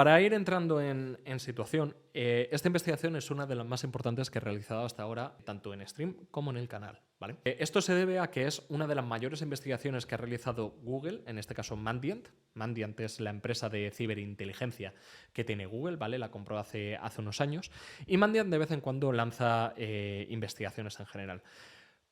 Para ir entrando en situación, esta investigación es una de las más importantes que he realizado hasta ahora, tanto en stream como en el canal, ¿vale? Esto se debe a que es una de las mayores investigaciones que ha realizado Google, en este caso Mandiant. Mandiant es la empresa de ciberinteligencia que tiene Google, ¿vale? La compró hace unos años. Y Mandiant de vez en cuando lanza investigaciones en general.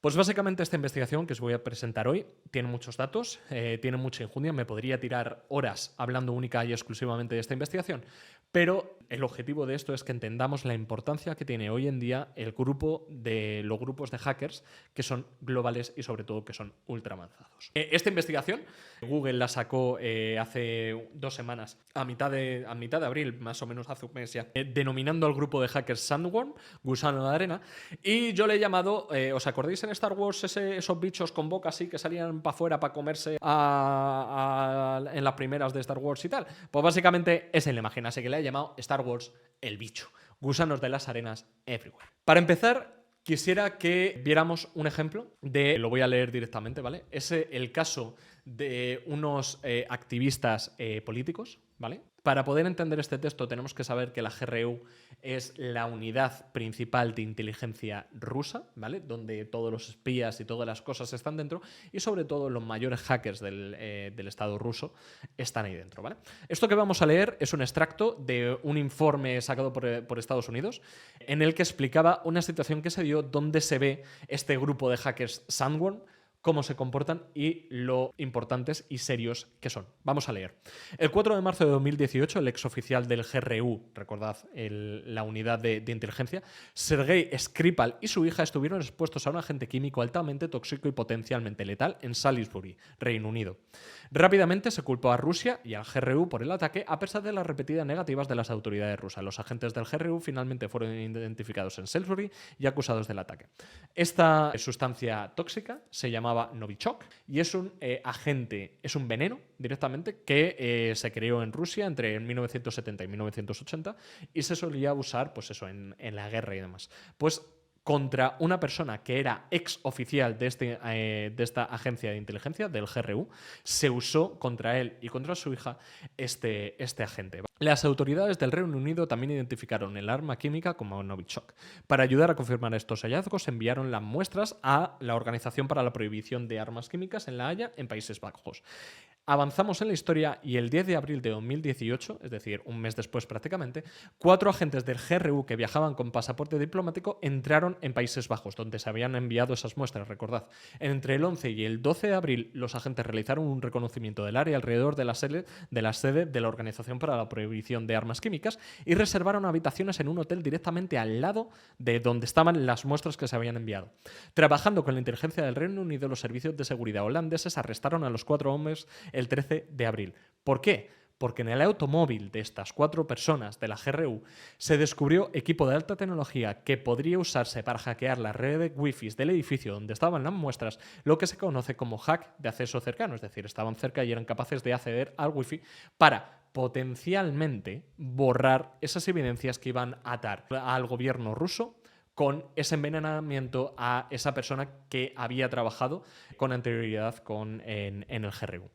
Pues básicamente esta investigación que os voy a presentar hoy tiene muchos datos, tiene mucha injundia, me podría tirar horas hablando única y exclusivamente de esta investigación, pero el objetivo de esto es que entendamos la importancia que tiene hoy en día los grupos de hackers que son globales y sobre todo que son ultra avanzados. Esta investigación Google la sacó hace 2 semanas, a mitad de abril, más o menos hace un mes ya, denominando al grupo de hackers Sandworm, gusano de arena, y yo le he llamado, ¿os acordáis en Star Wars esos bichos con boca así que salían para afuera para comerse en las primeras de Star Wars y tal? Pues básicamente es en la imagen, así que le he llamado Star Wars el bicho. Gusanos de las arenas everywhere. Para empezar, quisiera que viéramos un ejemplo lo voy a leer directamente, ¿vale? Es el caso de unos activistas políticos, ¿vale? Para poder entender este texto tenemos que saber que la GRU es la unidad principal de inteligencia rusa, ¿vale? Donde todos los espías y todas las cosas están dentro y sobre todo los mayores hackers del Estado ruso están ahí dentro, ¿vale? Esto que vamos a leer es un extracto de un informe sacado por Estados Unidos en el que explicaba una situación que se dio donde se ve este grupo de hackers Sandworm, cómo se comportan y lo importantes y serios que son. Vamos a leer. El 4 de marzo de 2018, el exoficial del GRU, recordad, la unidad de inteligencia, Sergei Skripal y su hija estuvieron expuestos a un agente químico altamente tóxico y potencialmente letal en Salisbury, Reino Unido. Rápidamente se culpó a Rusia y al GRU por el ataque, a pesar de las repetidas negativas de las autoridades rusas. Los agentes del GRU finalmente fueron identificados en Salisbury y acusados del ataque. Esta sustancia tóxica se llamaba Novichok y es un agente, es un veneno directamente que se creó en Rusia entre 1970 y 1980 y se solía usar, pues eso, en la guerra y demás. Pues contra una persona que era ex oficial de esta agencia de inteligencia, del GRU, se usó contra él y contra su hija este agente. Las autoridades del Reino Unido también identificaron el arma química como Novichok. Para ayudar a confirmar estos hallazgos, enviaron las muestras a la Organización para la Prohibición de Armas Químicas en La Haya, en Países Bajos. Avanzamos en la historia y el 10 de abril de 2018, es decir, un mes después prácticamente, 4 agentes del GRU que viajaban con pasaporte diplomático entraron en Países Bajos, donde se habían enviado esas muestras, recordad. Entre el 11 y el 12 de abril, los agentes realizaron un reconocimiento del área alrededor de la sede de la Organización para la Prohibición de Armas Químicas y reservaron habitaciones en un hotel directamente al lado de donde estaban las muestras que se habían enviado. Trabajando con la inteligencia del Reino Unido, los servicios de seguridad holandeses arrestaron a los 4 hombres el 13 de abril. ¿Por qué? Porque en el automóvil de estas 4 personas de la GRU se descubrió equipo de alta tecnología que podría usarse para hackear la red de Wi-Fi del edificio donde estaban las muestras, lo que se conoce como hack de acceso cercano, es decir, estaban cerca y eran capaces de acceder al Wi-Fi para potencialmente borrar esas evidencias que iban a atar al gobierno ruso con ese envenenamiento a esa persona que había trabajado con anterioridad en el GRU.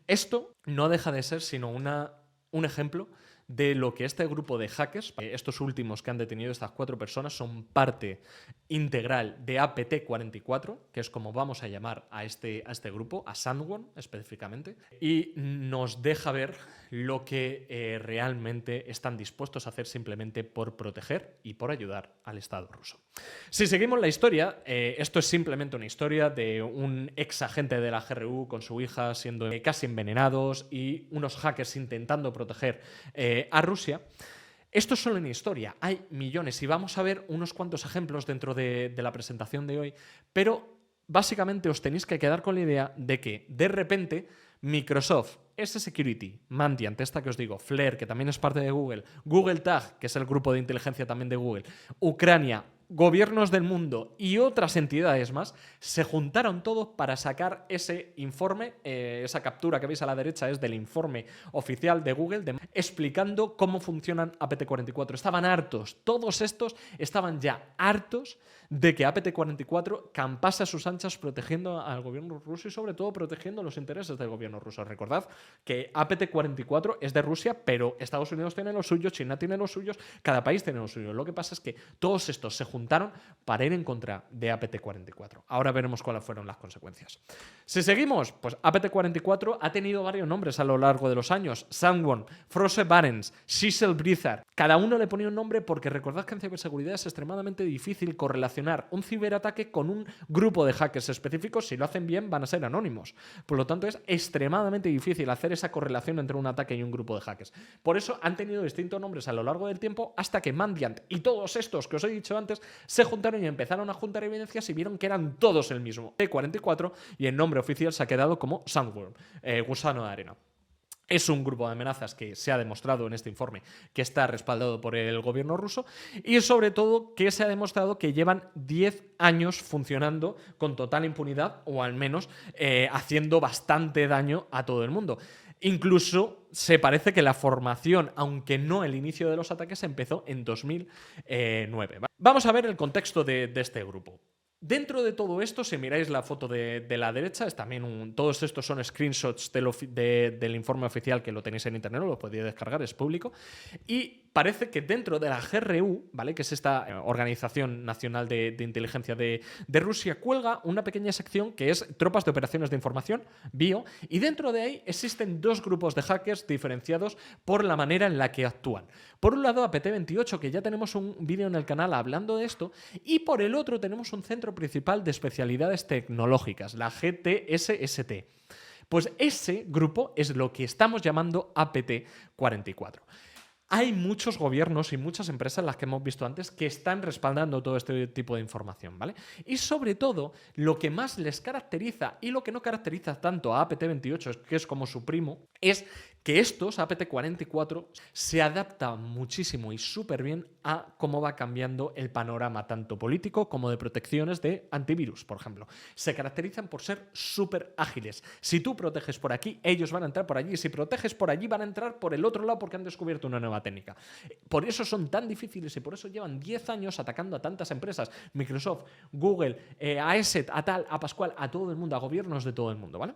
Esto no deja de ser sino un ejemplo de lo que este grupo de hackers, estos últimos que han detenido estas 4 personas, son parte integral de APT44, que es como vamos a llamar a este grupo, a Sandworm específicamente, y nos deja ver lo que realmente están dispuestos a hacer simplemente por proteger y por ayudar al Estado ruso. Si seguimos la historia, esto es simplemente una historia de un ex agente de la GRU con su hija siendo casi envenenados y unos hackers intentando proteger a Rusia. Esto es solo en historia, hay millones y vamos a ver unos cuantos ejemplos dentro de la presentación de hoy, pero básicamente os tenéis que quedar con la idea de que de repente Microsoft, S-Security, Mandiant, esta que os digo, Flare, que también es parte de Google, Google Tag, que es el grupo de inteligencia también de Google, Ucrania, gobiernos del mundo y otras entidades más se juntaron todos para sacar ese informe. Esa captura que veis a la derecha es del informe oficial de Google explicando cómo funcionan APT-44. Estaban hartos, todos estos estaban ya hartos de que APT-44 campase a sus anchas protegiendo al gobierno ruso y sobre todo protegiendo los intereses del gobierno ruso. Recordad que APT-44 es de Rusia, pero Estados Unidos tiene los suyos, China tiene los suyos, cada país tiene los suyos. Lo que pasa es que todos estos se juntaron para ir en contra de APT-44. Ahora veremos cuáles fueron las consecuencias. Si seguimos, pues APT-44 ha tenido varios nombres a lo largo de los años. Sangwon, Froze Barents, Cecil Blizzard. Cada uno le ponía un nombre porque recordad que en ciberseguridad es extremadamente difícil correlacionar un ciberataque con un grupo de hackers específicos. Si lo hacen bien, van a ser anónimos. Por lo tanto, es extremadamente difícil hacer esa correlación entre un ataque y un grupo de hackers. Por eso han tenido distintos nombres a lo largo del tiempo hasta que Mandiant y todos estos que os he dicho antes se juntaron y empezaron a juntar evidencias y vieron que eran todos el mismo T-44 y el nombre oficial se ha quedado como Sandworm, gusano de arena. Es un grupo de amenazas que se ha demostrado en este informe que está respaldado por el gobierno ruso y sobre todo que se ha demostrado que llevan 10 años funcionando con total impunidad o al menos haciendo bastante daño a todo el mundo. Incluso se parece que la formación, aunque no el inicio de los ataques, empezó en 2009. Vamos a ver el contexto de este grupo. Dentro de todo esto, si miráis la foto de la derecha, es también todos estos son screenshots del informe oficial que lo tenéis en internet, lo podéis descargar, es público. Y parece que dentro de la GRU, ¿vale?, que es esta Organización Nacional de Inteligencia de Rusia, cuelga una pequeña sección que es Tropas de Operaciones de Información, BIO, y dentro de ahí existen dos grupos de hackers diferenciados por la manera en la que actúan. Por un lado, APT-28, que ya tenemos un vídeo en el canal hablando de esto, y por el otro tenemos un centro principal de especialidades tecnológicas, la GTSST. Pues ese grupo es lo que estamos llamando APT-44. Hay muchos gobiernos y muchas empresas, las que hemos visto antes, que están respaldando todo este tipo de información, ¿vale? Y sobre todo, lo que más les caracteriza y lo que no caracteriza tanto a APT-28, que es como su primo, es que estos, APT-44, se adaptan muchísimo y súper bien a cómo va cambiando el panorama tanto político como de protecciones de antivirus, por ejemplo. Se caracterizan por ser súper ágiles. Si tú proteges por aquí, ellos van a entrar por allí. Si proteges por allí, van a entrar por el otro lado porque han descubierto una nueva técnica. Por eso son tan difíciles y por eso llevan 10 años atacando a tantas empresas. Microsoft, Google, a ESET, a tal, a Pascual, a todo el mundo, a gobiernos de todo el mundo, ¿vale?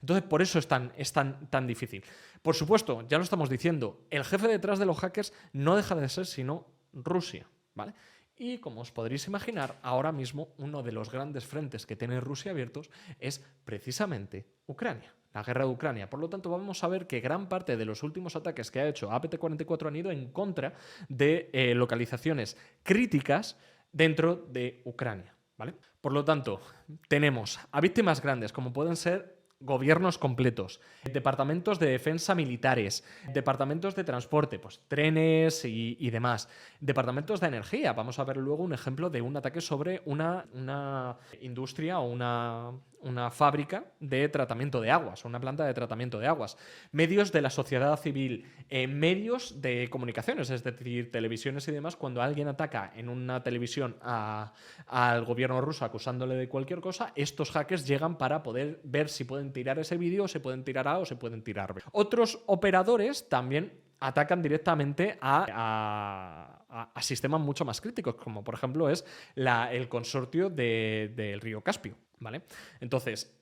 Entonces, por eso es tan difícil. Por supuesto, ya lo estamos diciendo, el jefe detrás de los hackers no deja de ser sino Rusia, ¿vale? Y como os podréis imaginar, ahora mismo uno de los grandes frentes que tiene Rusia abiertos es precisamente Ucrania, la guerra de Ucrania. Por lo tanto, vamos a ver que gran parte de los últimos ataques que ha hecho APT-44 han ido en contra de localizaciones críticas dentro de Ucrania, ¿vale? Por lo tanto, tenemos a víctimas grandes como pueden ser gobiernos completos, departamentos de defensa militares, departamentos de transporte, pues trenes y demás, departamentos de energía. Vamos a ver luego un ejemplo de un ataque sobre una industria o una fábrica de tratamiento de aguas, una planta de tratamiento de aguas. Medios de la sociedad civil, medios de comunicaciones, es decir, televisiones y demás. Cuando alguien ataca en una televisión al gobierno ruso acusándole de cualquier cosa, estos hackers llegan para poder ver si pueden tirar ese vídeo, se pueden tirar A o se pueden tirar B. Otros operadores también atacan directamente a sistemas mucho más críticos, como por ejemplo es el consorcio del río Caspio, ¿vale? Entonces,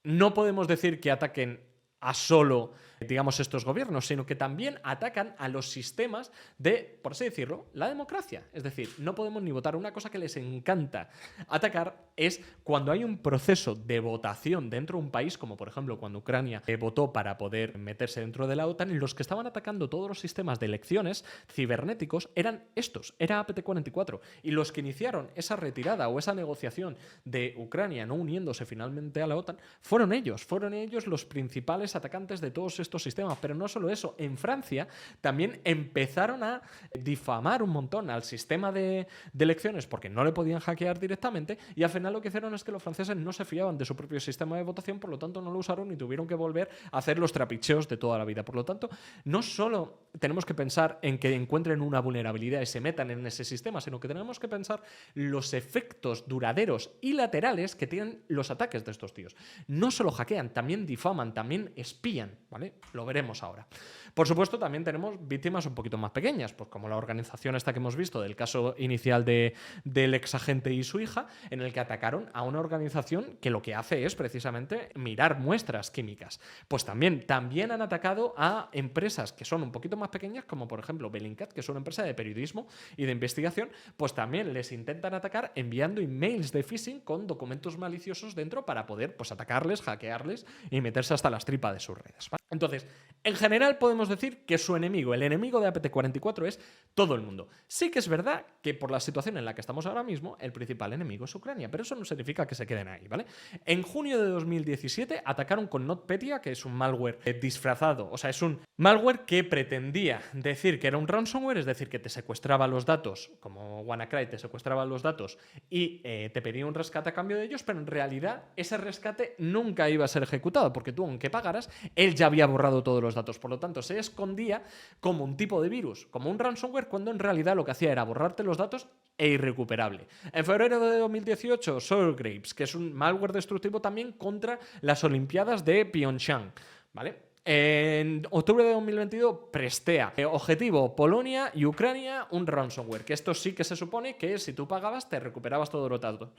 no podemos decir que ataquen a solo, digamos, estos gobiernos, sino que también atacan a los sistemas de, por así decirlo, la democracia. Es decir, no podemos ni votar. Una cosa que les encanta atacar es cuando hay un proceso de votación dentro de un país, como por ejemplo cuando Ucrania votó para poder meterse dentro de la OTAN, y los que estaban atacando todos los sistemas de elecciones cibernéticos eran estos, era APT-44. Y los que iniciaron esa retirada o esa negociación de Ucrania no uniéndose finalmente a la OTAN fueron ellos los principales atacantes de todos estos sistemas. Pero no solo eso, en Francia también empezaron a difamar un montón al sistema de elecciones porque no le podían hackear directamente, y al final lo que hicieron es que los franceses no se fiaban de su propio sistema de votación, por lo tanto no lo usaron y tuvieron que volver a hacer los trapicheos de toda la vida. Por lo tanto, no solo tenemos que pensar en que encuentren una vulnerabilidad y se metan en ese sistema, sino que tenemos que pensar los efectos duraderos y laterales que tienen los ataques de estos tíos. No solo hackean, también difaman, también espían, ¿vale? Lo veremos ahora. Por supuesto, también tenemos víctimas un poquito más pequeñas, pues como la organización esta que hemos visto del caso inicial del ex agente y su hija, en el que atacaron a una organización que lo que hace es precisamente mirar muestras químicas. Pues también han atacado a empresas que son un poquito más pequeñas, como por ejemplo Bellingcat, que es una empresa de periodismo y de investigación, pues también les intentan atacar enviando emails de phishing con documentos maliciosos dentro para poder pues atacarles, hackearles y meterse hasta las tripas de sus redes, ¿vale? Entonces, en general podemos decir que su enemigo, el enemigo de APT44, es todo el mundo. Sí que es verdad que por la situación en la que estamos ahora mismo, el principal enemigo es Ucrania, pero eso no significa que se queden ahí, ¿vale? En junio de 2017 atacaron con NotPetya, que es un malware disfrazado, o sea, es un malware que pretendía decir que era un ransomware, es decir, que te secuestraba los datos, como WannaCry te secuestraba los datos y te pedía un rescate a cambio de ellos, pero en realidad ese rescate nunca iba a ser ejecutado, porque tú, aunque pagaras, él ya había borrado todos los datos. Por lo tanto, se escondía como un tipo de virus, como un ransomware, cuando en realidad lo que hacía era borrarte los datos e irrecuperable. En febrero de 2018, SolarGrapes, que es un malware destructivo también contra las Olimpiadas de Pyeongchang, ¿vale? En octubre de 2022, Prestea. Objetivo, Polonia y Ucrania, un ransomware. Que esto sí que se supone que si tú pagabas te recuperabas todos los datos.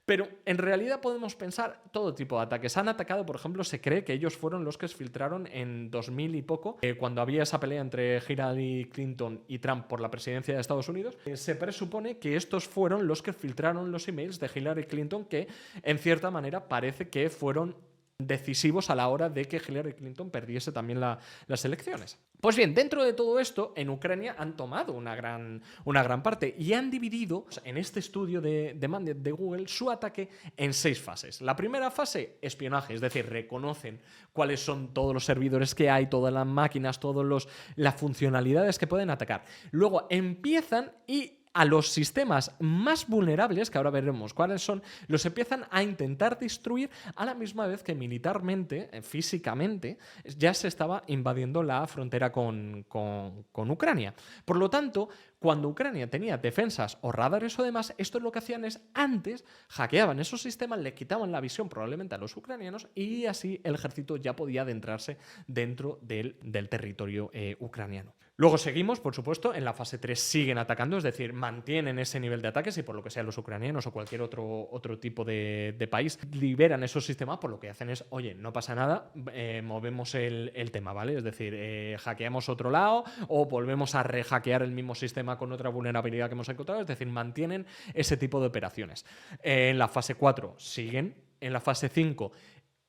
Pero en realidad podemos pensar todo tipo de ataques. Han atacado, por ejemplo, se cree que ellos fueron los que filtraron en 2000 y poco, cuando había esa pelea entre Hillary Clinton y Trump por la presidencia de Estados Unidos. Se presupone que estos fueron los que filtraron los emails de Hillary Clinton, que en cierta manera parece que fueron decisivos a la hora de que Hillary Clinton perdiese también las elecciones. Pues bien, dentro de todo esto, en Ucrania han tomado una gran parte y han dividido en este estudio de Mandiant de Google su ataque en 6 fases. La primera fase, espionaje, es decir, reconocen cuáles son todos los servidores que hay, todas las máquinas, todas las funcionalidades que pueden atacar. Luego empiezan y a los sistemas más vulnerables, que ahora veremos cuáles son, los empiezan a intentar destruir a la misma vez que militarmente, físicamente, ya se estaba invadiendo la frontera con Ucrania. Por lo tanto, cuando Ucrania tenía defensas o radares o demás, esto lo que hacían es, antes, hackeaban esos sistemas, le quitaban la visión probablemente a los ucranianos y así el ejército ya podía adentrarse dentro del territorio ucraniano. Luego seguimos, por supuesto, en la fase 3 siguen atacando, es decir, mantienen ese nivel de ataques y por lo que sea los ucranianos o cualquier otro tipo de país liberan esos sistemas, por lo que hacen es, oye, no pasa nada, movemos el tema, ¿vale? Es decir, hackeamos otro lado o volvemos a rehackear el mismo sistema con otra vulnerabilidad que hemos encontrado, es decir, mantienen ese tipo de operaciones. En la fase 4 siguen, en la fase 5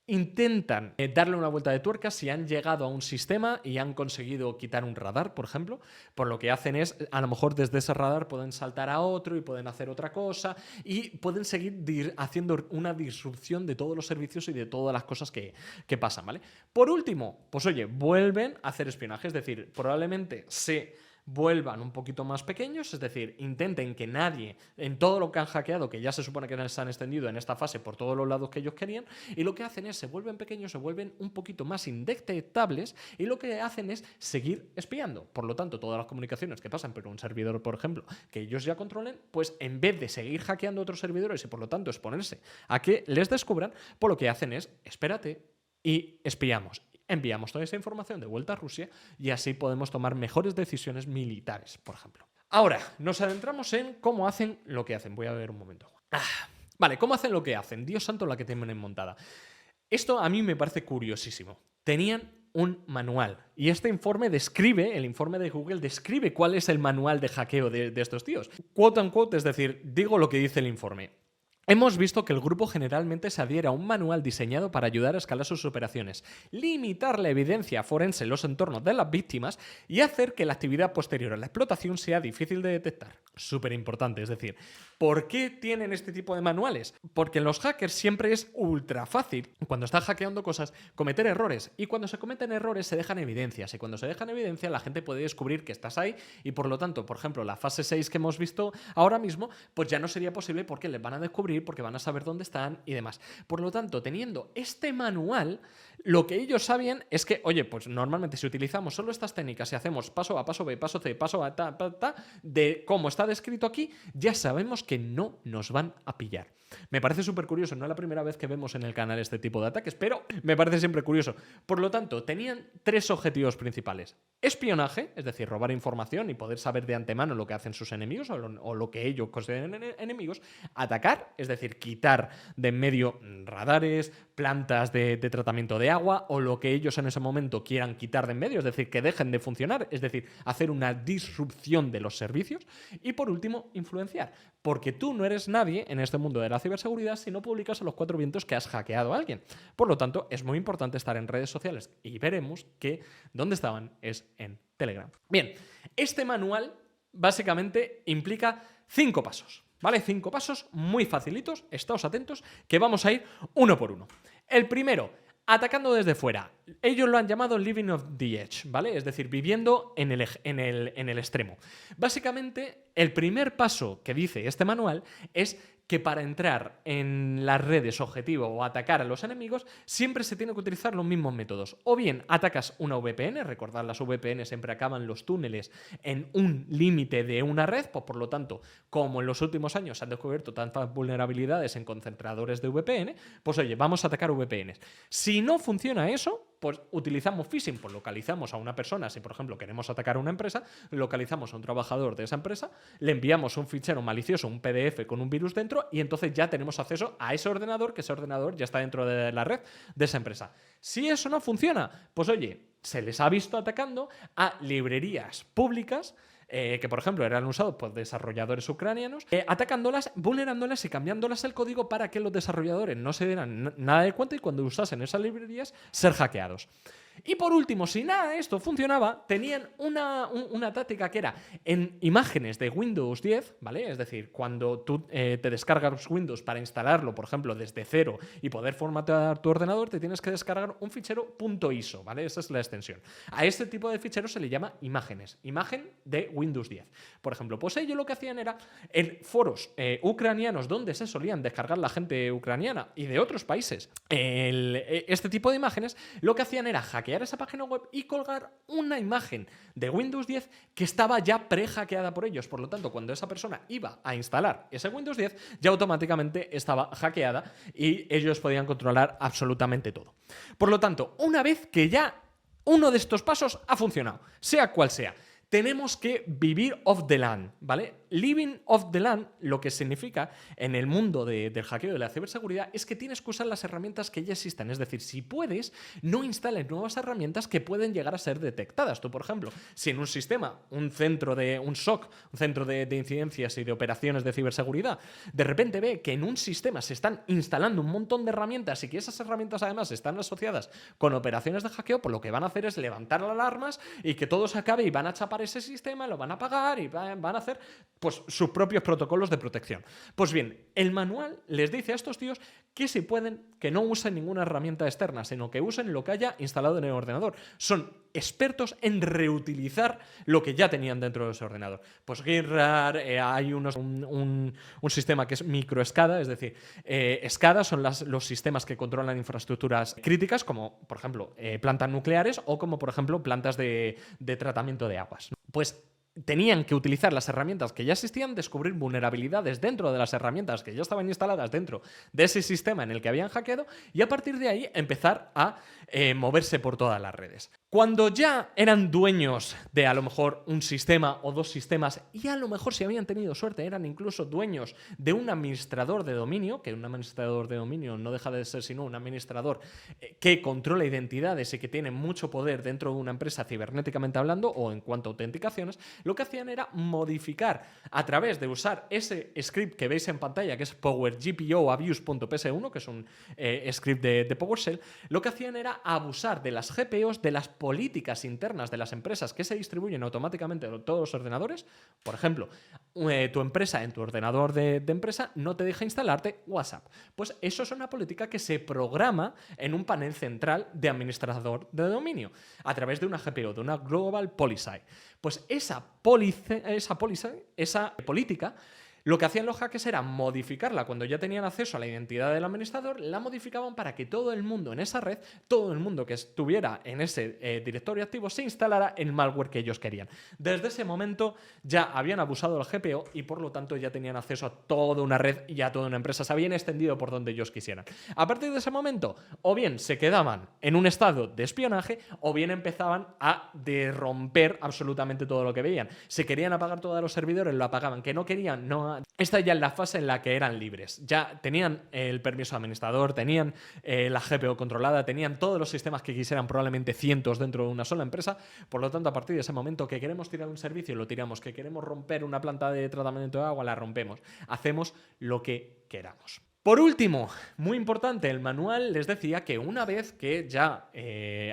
intentan darle una vuelta de tuerca si han llegado a un sistema y han conseguido quitar un radar, por ejemplo. Por lo que hacen es, a lo mejor desde ese radar pueden saltar a otro y pueden hacer otra cosa y pueden seguir haciendo una disrupción de todos los servicios y de todas las cosas que pasan, ¿vale? Por último, pues oye, vuelven a hacer espionaje, es decir, probablemente vuelvan un poquito más pequeños, es decir, intenten que nadie, en todo lo que han hackeado, que ya se supone que se han extendido en esta fase por todos los lados que ellos querían, y lo que hacen es, se vuelven pequeños, se vuelven un poquito más indetectables, y lo que hacen es seguir espiando. Por lo tanto, todas las comunicaciones que pasan por un servidor, por ejemplo, que ellos ya controlen, pues en vez de seguir hackeando otros servidores y por lo tanto exponerse a que les descubran, pues lo que hacen es, espérate, y espiamos. Enviamos toda esa información de vuelta a Rusia y así podemos tomar mejores decisiones militares, por ejemplo. Ahora, nos adentramos en cómo hacen lo que hacen. Voy a ver un momento. Vale, ¿cómo hacen lo que hacen? Dios santo, la que tienen montada. Esto a mí me parece curiosísimo. Tenían un manual y este informe el informe de Google describe cuál es el manual de hackeo de estos tíos. Quote unquote, es decir, digo lo que dice el informe. Hemos visto que el grupo generalmente se adhiere a un manual diseñado para ayudar a escalar sus operaciones, limitar la evidencia forense en los entornos de las víctimas y hacer que la actividad posterior a la explotación sea difícil de detectar. Súper importante, es decir, ¿por qué tienen este tipo de manuales? Porque en los hackers siempre es ultra fácil, cuando estás hackeando cosas, cometer errores. Y cuando se cometen errores se dejan evidencias. Y cuando se dejan evidencia la gente puede descubrir que estás ahí y por lo tanto, por ejemplo, la fase 6 que hemos visto ahora mismo, pues ya no sería posible porque les van a descubrir, porque van a saber dónde están y demás. Por lo tanto, teniendo este manual, lo que ellos sabían es que, oye, pues normalmente si utilizamos solo estas técnicas y hacemos paso A, paso B, paso C, paso A, de cómo está descrito aquí, ya sabemos que no nos van a pillar. Me parece súper curioso, no es la primera vez que vemos en el canal este tipo de ataques, pero me parece siempre curioso. Por lo tanto, tenían 3 objetivos principales. Espionaje, es decir, robar información y poder saber de antemano lo que hacen sus enemigos o lo que ellos consideren enemigos. Atacar, es decir, quitar de en medio radares, plantas de tratamiento de agua o lo que ellos en ese momento quieran quitar de en medio, es decir, que dejen de funcionar, es decir, hacer una disrupción de los servicios. Y por último, influenciar, porque tú no eres nadie en este mundo de la ciberseguridad si no publicas a los 4 vientos que has hackeado a alguien. Por lo tanto, es muy importante estar en redes sociales y veremos que donde estaban es en Telegram. Bien, este manual básicamente implica 5 pasos, ¿vale? 5 pasos muy facilitos, estáos atentos, que vamos a ir uno por uno. El primero, atacando desde fuera. Ellos lo han llamado living off the edge, ¿vale? Es decir, viviendo en el extremo. Básicamente, el primer paso que dice este manual es que para entrar en las redes objetivo o atacar a los enemigos siempre se tiene que utilizar los mismos métodos. O bien atacas una VPN, recordad las VPN siempre acaban los túneles en un límite de una red, pues por lo tanto, como en los últimos años se han descubierto tantas vulnerabilidades en concentradores de VPN, pues oye, vamos a atacar VPNs. Si no funciona eso, pues utilizamos phishing, pues localizamos a una persona, si por ejemplo queremos atacar a una empresa, localizamos a un trabajador de esa empresa, le enviamos un fichero malicioso, un PDF con un virus dentro y entonces ya tenemos acceso a ese ordenador, que ese ordenador ya está dentro de la red de esa empresa. Si eso no funciona, pues oye, se les ha visto atacando a librerías públicas que por ejemplo eran usados por desarrolladores ucranianos, atacándolas, vulnerándolas y cambiándolas el código para que los desarrolladores no se dieran nada de cuenta y cuando usasen esas librerías ser hackeados. Y por último, si nada de esto funcionaba, tenían una táctica que era en imágenes de Windows 10, ¿vale? Es decir, cuando tú te descargas Windows para instalarlo, por ejemplo, desde cero y poder formatear tu ordenador, te tienes que descargar un fichero .iso, ¿vale? Esa es la extensión. A este tipo de ficheros se le llama imágenes, imagen de Windows 10. Por ejemplo, pues ellos lo que hacían era en foros ucranianos donde se solían descargar la gente ucraniana y de otros países este tipo de imágenes, lo que hacían era hackear esa página web y colgar una imagen de Windows 10 que estaba ya pre-hackeada por ellos. Por lo tanto, cuando esa persona iba a instalar ese Windows 10, ya automáticamente estaba hackeada y ellos podían controlar absolutamente todo. Por lo tanto, una vez que ya uno de estos pasos ha funcionado, sea cual sea, tenemos que vivir off the land, ¿vale? Living off the land, lo que significa en el mundo del hackeo y de la ciberseguridad es que tienes que usar las herramientas que ya existen. Es decir, si puedes, no instales nuevas herramientas que pueden llegar a ser detectadas. Tú, por ejemplo, si en un sistema, un SOC, un centro de incidencias y de operaciones de ciberseguridad, de repente ve que en un sistema se están instalando un montón de herramientas y que esas herramientas además están asociadas con operaciones de hackeo, pues lo que van a hacer es levantar las alarmas y que todo se acabe y van a chapar ese sistema, lo van a apagar y van a hacer pues sus propios protocolos de protección. Pues bien, el manual les dice a estos tíos que si pueden, que no usen ninguna herramienta externa, sino que usen lo que haya instalado en el ordenador. Son expertos en reutilizar lo que ya tenían dentro de ese ordenador. Pues GitRAR, hay un sistema que es microescada, es decir, SCADA son los sistemas que controlan infraestructuras críticas, como por ejemplo plantas nucleares o como por ejemplo plantas de tratamiento de aguas. Pues tenían que utilizar las herramientas que ya existían, descubrir vulnerabilidades dentro de las herramientas que ya estaban instaladas dentro de ese sistema en el que habían hackeado y a partir de ahí empezar a moverse por todas las redes. Cuando ya eran dueños de a lo mejor un sistema o dos sistemas y a lo mejor si habían tenido suerte eran incluso dueños de un administrador de dominio, que un administrador de dominio no deja de ser sino un administrador que controla identidades y que tiene mucho poder dentro de una empresa cibernéticamente hablando o en cuanto a autenticaciones, lo que hacían era modificar a través de usar ese script que veis en pantalla, que es PowerGPOAbuse.ps1, que es un script de PowerShell, lo que hacían era abusar de las GPOs, de las políticas internas de las empresas que se distribuyen automáticamente a todos los ordenadores. Por ejemplo, tu empresa en tu ordenador de empresa no te deja instalarte WhatsApp. Pues eso es una política que se programa en un panel central de administrador de dominio a través de una GPO, de una Global Policy. Pues esa política, lo que hacían los hackers era modificarla cuando ya tenían acceso a la identidad del administrador, la modificaban para que todo el mundo en esa red, todo el mundo que estuviera en ese directorio activo, se instalara el malware que ellos querían. Desde ese momento ya habían abusado del GPO y por lo tanto ya tenían acceso a toda una red y a toda una empresa. Se habían extendido por donde ellos quisieran. A partir de ese momento, o bien se quedaban en un estado de espionaje o bien empezaban a romper absolutamente todo lo que veían. Si querían apagar todos los servidores, lo apagaban. Que no querían, no. Esta ya es la fase en la que eran libres. Ya tenían el permiso administrador, tenían la GPO controlada, tenían todos los sistemas que quisieran, probablemente cientos dentro de una sola empresa. Por lo tanto, a partir de ese momento que queremos tirar un servicio, lo tiramos. Que queremos romper una planta de tratamiento de agua, la rompemos. Hacemos lo que queramos. Por último, muy importante, el manual les decía que una vez que ya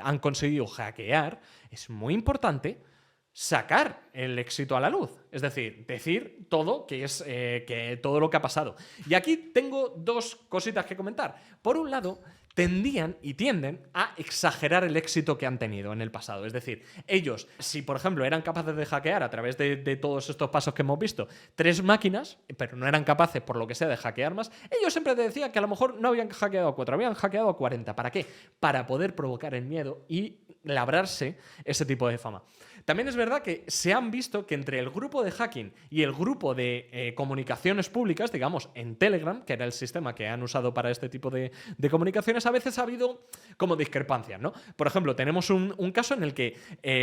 han conseguido hackear, es muy importante sacar el éxito a la luz, es decir todo que todo lo que ha pasado. Y aquí tengo dos cositas que comentar. Por un lado, tienden a exagerar el éxito que han tenido en el pasado. Es decir, ellos, si por ejemplo eran capaces de hackear a través de todos estos pasos que hemos visto 3 máquinas, pero no eran capaces por lo que sea de hackear más, ellos siempre te decían que a lo mejor no habían hackeado a 4, habían hackeado a 40. ¿Para qué? Para poder provocar el miedo y labrarse ese tipo de fama. También es verdad que se han visto que entre el grupo de hacking y el grupo de comunicaciones públicas, digamos en Telegram, que era el sistema que han usado para este tipo de comunicaciones, a veces ha habido como discrepancias, ¿no? Por ejemplo, tenemos un caso en el que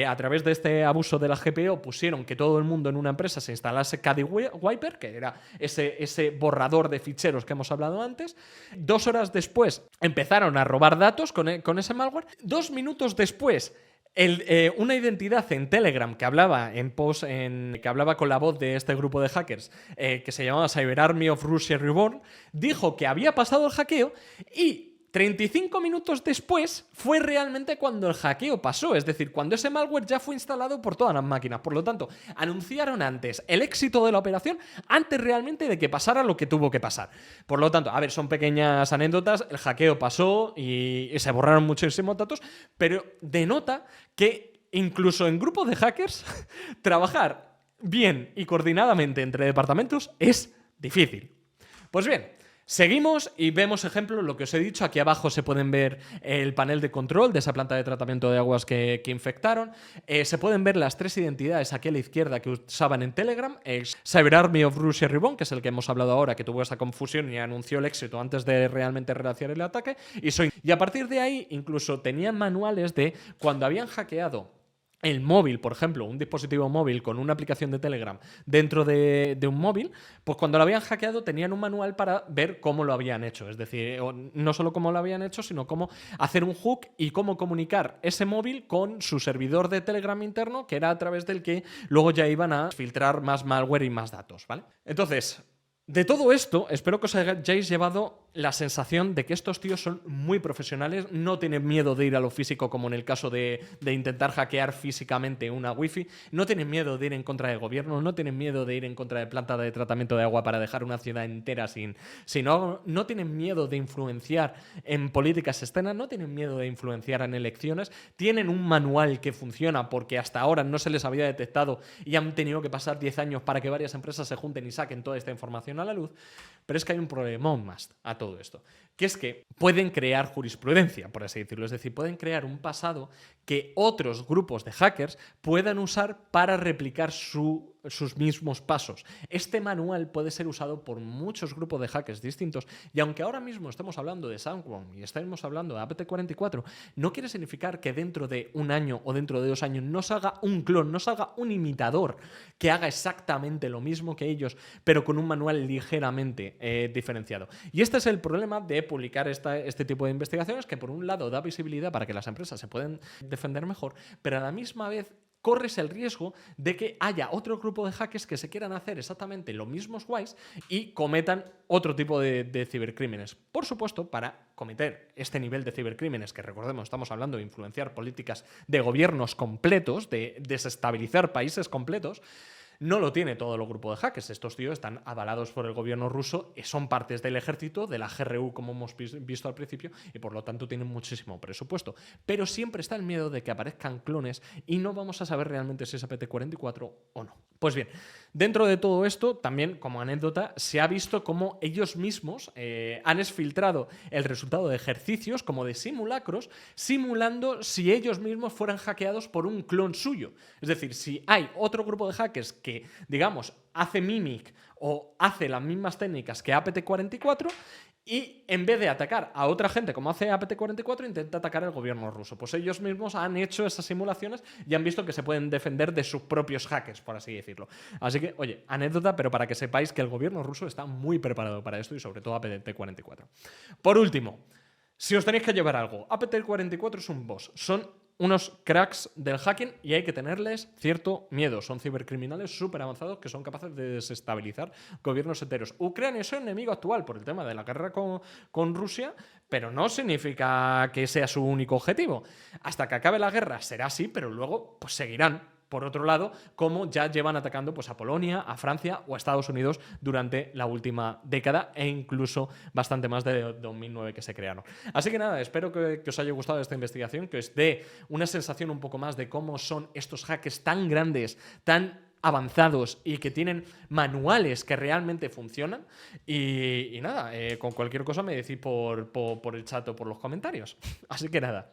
a través de este abuso de la GPO pusieron que todo el mundo en una empresa se instalase Caddy Wiper, que era ese borrador de ficheros que hemos hablado antes. 2 horas después empezaron a robar datos con ese malware. 2 minutos después, una identidad en Telegram que hablaba que hablaba con la voz de este grupo de hackers que se llamaba Cyber Army of Russia Reborn, dijo que había pasado el hackeo y 35 minutos después fue realmente cuando el hackeo pasó, es decir, cuando ese malware ya fue instalado por todas las máquinas. Por lo tanto, anunciaron antes el éxito de la operación antes realmente de que pasara lo que tuvo que pasar. Por lo tanto, a ver, son pequeñas anécdotas, el hackeo pasó y se borraron muchísimos datos, pero denota que incluso en grupos de hackers trabajar bien y coordinadamente entre departamentos es difícil. Pues bien, seguimos y vemos ejemplos, lo que os he dicho. Aquí abajo se pueden ver el panel de control de esa planta de tratamiento de aguas que infectaron. Se pueden ver las 3 identidades aquí a la izquierda que usaban en Telegram. El Cyber Army of Russia Reborn, que es el que hemos hablado ahora, que tuvo esa confusión y anunció el éxito antes de realmente realizar el ataque. Y a partir de ahí incluso tenían manuales de cuando habían hackeado el móvil, por ejemplo, un dispositivo móvil con una aplicación de Telegram dentro de un móvil, pues cuando lo habían hackeado tenían un manual para ver cómo lo habían hecho. Es decir, no solo cómo lo habían hecho, sino cómo hacer un hook y cómo comunicar ese móvil con su servidor de Telegram interno, que era a través del que luego ya iban a filtrar más malware y más datos, ¿vale? Entonces, de todo esto, espero que os hayáis llevado la sensación de que estos tíos son muy profesionales, no tienen miedo de ir a lo físico como en el caso de intentar hackear físicamente una wifi, no tienen miedo de ir en contra del gobierno, no tienen miedo de ir en contra de planta de tratamiento de agua para dejar una ciudad entera no tienen miedo de influenciar en políticas externas, no tienen miedo de influenciar en elecciones, tienen un manual que funciona porque hasta ahora no se les había detectado y han tenido que pasar 10 años para que varias empresas se junten y saquen toda esta información a la luz. Pero es que hay un problemón más a todo esto, que es que pueden crear jurisprudencia, por así decirlo, es decir, pueden crear un pasado que otros grupos de hackers puedan usar para replicar su sus mismos pasos. Este manual puede ser usado por muchos grupos de hackers distintos y aunque ahora mismo estemos hablando de SoundWorm y estemos hablando de APT44, no quiere significar que dentro de un año o dentro de 2 años no salga un clon, no salga un imitador que haga exactamente lo mismo que ellos, pero con un manual ligeramente diferenciado. Y este es el problema de publicar este tipo de investigaciones, que por un lado da visibilidad para que las empresas se puedan defender mejor, pero a la misma vez corres el riesgo de que haya otro grupo de hackers que se quieran hacer exactamente los mismos guays y cometan otro tipo de cibercrímenes. Por supuesto, para cometer este nivel de cibercrímenes, que recordemos, estamos hablando de influenciar políticas de gobiernos completos, de desestabilizar países completos, no lo tiene todo el grupo de hackers. Estos tíos están avalados por el gobierno ruso, son partes del ejército, de la GRU, como hemos visto al principio, y por lo tanto tienen muchísimo presupuesto. Pero siempre está el miedo de que aparezcan clones y no vamos a saber realmente si es APT44 o no. Pues bien, dentro de todo esto, también como anécdota, se ha visto cómo ellos mismos han exfiltrado el resultado de ejercicios como de simulacros, simulando si ellos mismos fueran hackeados por un clon suyo. Es decir, si hay otro grupo de hackers que, digamos, hace mimic o hace las mismas técnicas que APT44 y en vez de atacar a otra gente como hace APT44 intenta atacar al gobierno ruso. Pues ellos mismos han hecho esas simulaciones y han visto que se pueden defender de sus propios hackers, por así decirlo. Así que, oye, anécdota, pero para que sepáis que el gobierno ruso está muy preparado para esto y sobre todo APT44. Por último, si os tenéis que llevar algo, APT44 es un boss. Son unos cracks del hacking y hay que tenerles cierto miedo. Son cibercriminales súper avanzados que son capaces de desestabilizar gobiernos enteros. Ucrania es un enemigo actual por el tema de la guerra con Rusia, pero no significa que sea su único objetivo. Hasta que acabe la guerra será así, pero luego pues seguirán. Por otro lado, como ya llevan atacando pues, a Polonia, a Francia o a Estados Unidos durante la última década e incluso bastante más de 2009 que se crearon. Así que nada, espero que os haya gustado esta investigación, que os dé una sensación un poco más de cómo son estos hackers tan grandes, tan avanzados y que tienen manuales que realmente funcionan. Y nada, con cualquier cosa me decís por el chat o por los comentarios. Así que nada.